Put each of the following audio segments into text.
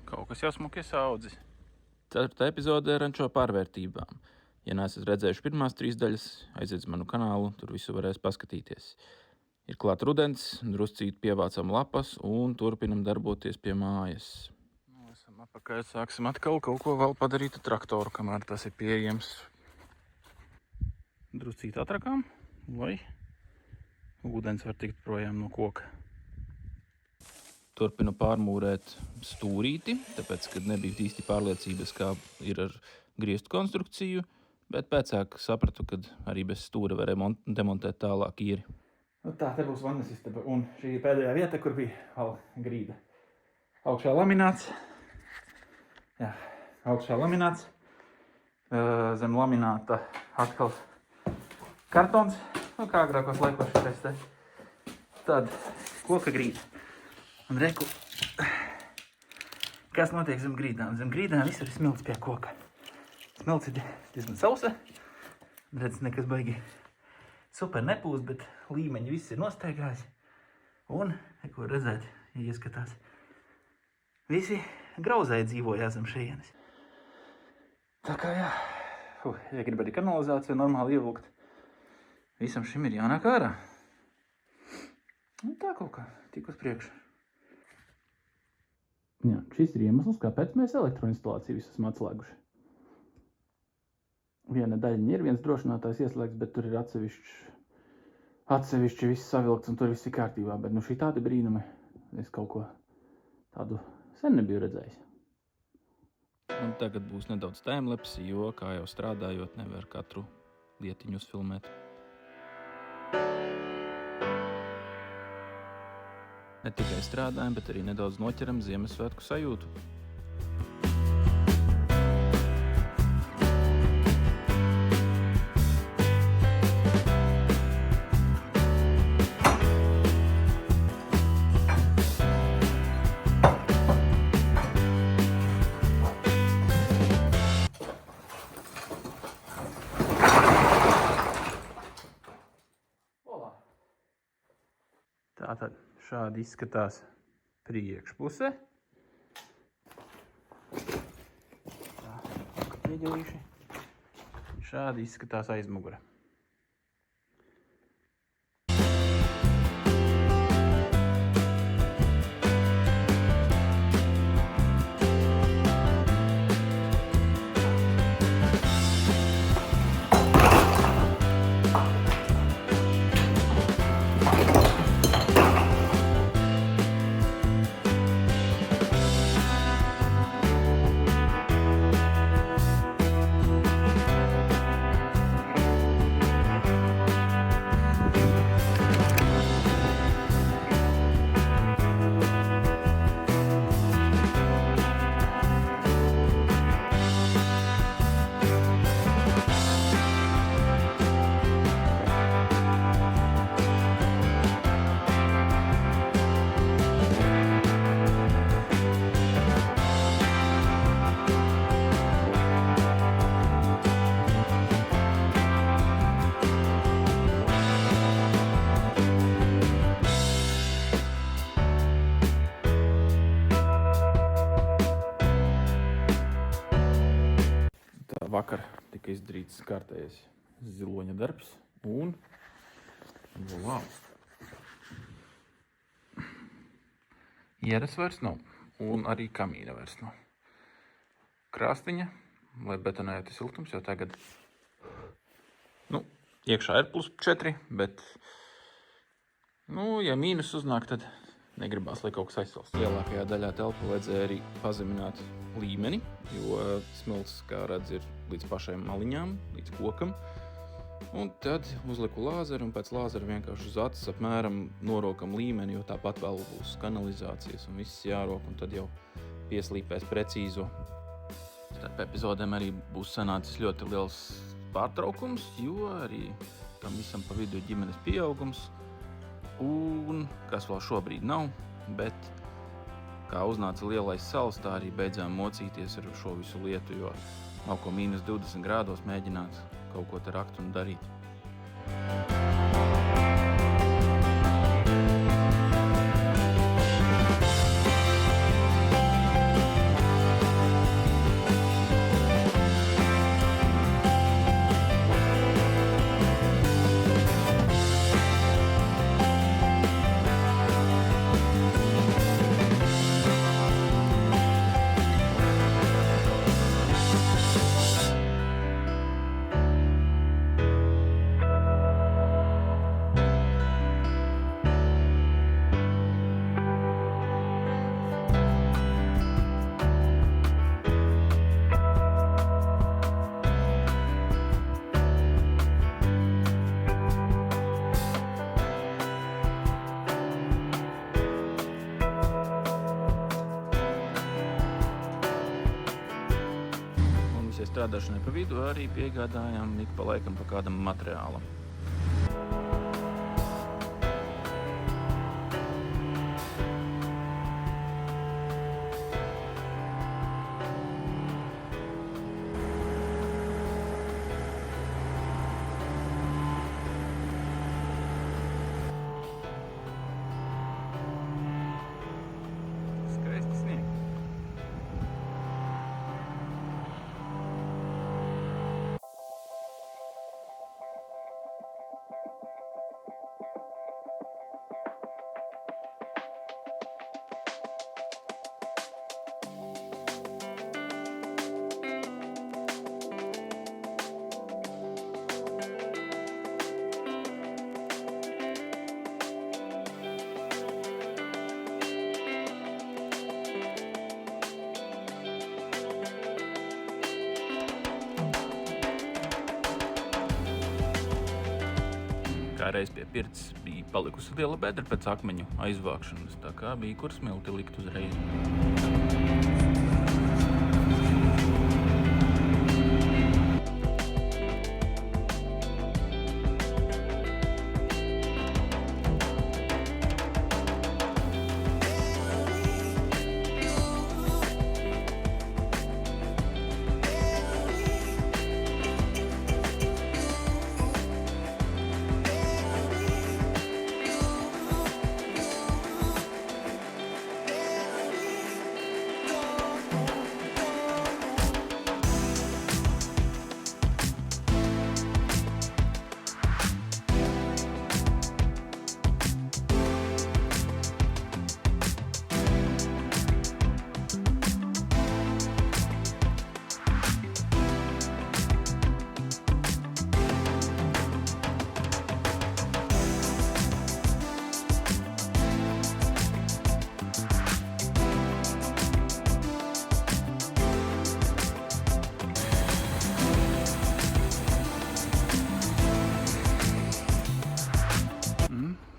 Kaut kas jau smuki saudzis. 4. epizode Rančo pārvērtībām. Ja neesat redzējuši pirmās 3 daļas, aiziet uz manu kanālu, tur visu varēs paskatīties. Ir klāt rudens, druscīt pievācam lapas un turpinam darboties pie mājas. Esam apakaļ, sāksim atkal kaut ko vēl padarīt ar traktoru, kamēr tas ir pieejams. Druscīt atrakām, lai ūdens var tikt projām no koka. Turpinu pārmūrēt stūrīti, tāpēc, kad nebija īsti pārliecības, kā ir ar griestu konstrukciju, bet pēcāk sapratu, ka arī bez stūra varēja demontēt tālāk īri. Nu tā, te būs vannas istaba, un šī ir pēdējā vieta, kur bija vēl grīda. Augšā lamināts. Jā, augšā lamināts. Zem lamināta atkal kartons, nu kā agrākos laikos šitais te. Tad koka grīda. Un reku, kas notiek zem grīdām? Zem grīdām visur ir smilts pie koka. Smilts ir diezgan sausa. Redz, nekas baigi super nepūst, bet līmeņi viss ir nosteigājis. Un, ko redzēt, ja ieskatās, visi grauzēji dzīvojās zem šejienes. Tā kā jā, ja grib arī kanalizāciju normāli ievilkt, visam šim ir jānāk ārā. Un tā kaut kā, tik uz priekšu. Jā, šis ir iemesls, kāpēc mēs elektroinstalāciju visu esam atslēguši. Viena daļiņa ir, viens drošinātājs ieslēgts, bet tur ir atsevišķi viss savilkts un tur viss ir kārtībā. Bet nu šī tādi brīnumi, es kaut ko tādu sen nebiju redzējis. Un tagad būs nedaudz timelapse, jo, kā jau strādājot, nevar katru lietiņu uzfilmēt. Ne tikai strādājam, bet arī nedaudz noķeram Ziemassvētku sajūtu. Tātad šādi izskatās priekšpuse. Tā, pieģelīši. Šādi izskatās aizmugure. Vakar tika izdarīts kārtējais ziloņa darbs un wow. Ieras vairs nav un arī kamīna vairs nav. Krāstiņa, lai betonētu siltums, jo tagad iekšā ir +4, bet ja mīnus uznāk, tad negribās, lai kaut kas aizsalst. Lielākajā daļā telpu vajadzēja arī pazemināt līmeni, jo smilts, kā redz, ir līdz pašajām maliņām, līdz kokam. Un tad uzliku lāzeru un pēc lāzera vienkārši uz acis apmēram norokam līmeni, jo tāpat vēl būs kanalizācijas un viss jārok, un tad jau pieslīpēs precīzo. Starp epizodēm arī būs sanācis ļoti liels pārtraukums, jo arī tam visam pa vidu ģimenes pieaugums. Un kas vēl šobrīd nav, bet kā uznāca lielais sals, tā arī beidzām mocīties ar šo visu lietu, jo nav ko -20 grādos mēģināt kaut ko te rakt un darīt. atļausies strādāšanai pa vidu, arī piegādājam ik pa laikam pa kādam materiālam. Skaisti snieg. Kā reiz pie pirts bija palikusi liela bedra pēc akmeņu aizvākšanas, tā kā bija kur smilti likt uzreiz.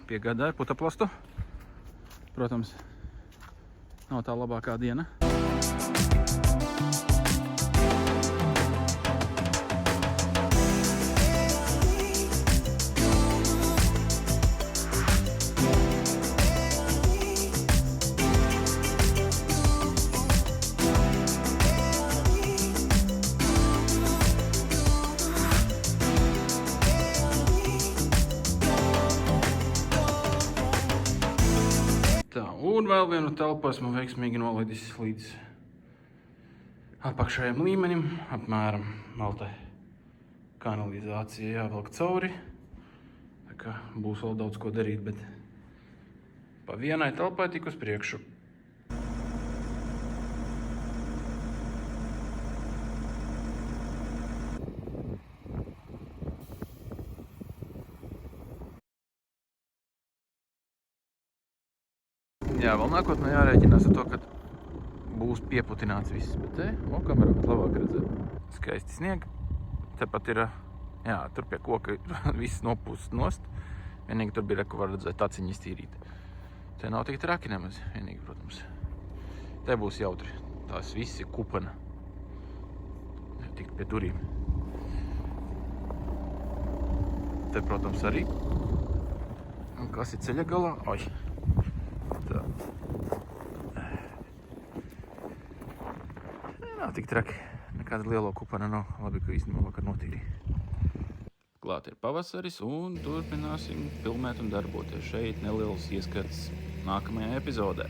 Piegādāju putaplastu. Protams, nav tā labākā diena. Tā, un vēl vienu telpu esmu veiksmīgi nolidis līdz apakšējam līmenim. Apmēram vēl te kanalizācija jāvelk cauri. Tā kā būs vēl daudz ko darīt, bet pa vienai telpai tik uz priekšu. Jā, vēl nākotnē jārēķinās ar to, ka būs pieputināts viss, bet te, kamerā pat labāk redzēt. Skaisti snieg. Tepat ir, jā, tur pie koka viss nopūsts nost. Vienīgi tur bija, ko var redzēt taciņu iztīrīt. Te nav tik traki nemaz, vienīgi, protams. Te būs jautri. Tās viss ir kupana. Tikt pie durīm. Te, protams, arī. Un kas ir ceļa galā? Oi! Tā. Nav tik traki. Nekāda lielo kupana nav. Labi, ka īstenībā vakar notīrīja. Klāt ir pavasaris un turpināsim filmēt un darboties. Šeit neliels ieskats nākamajā epizodē.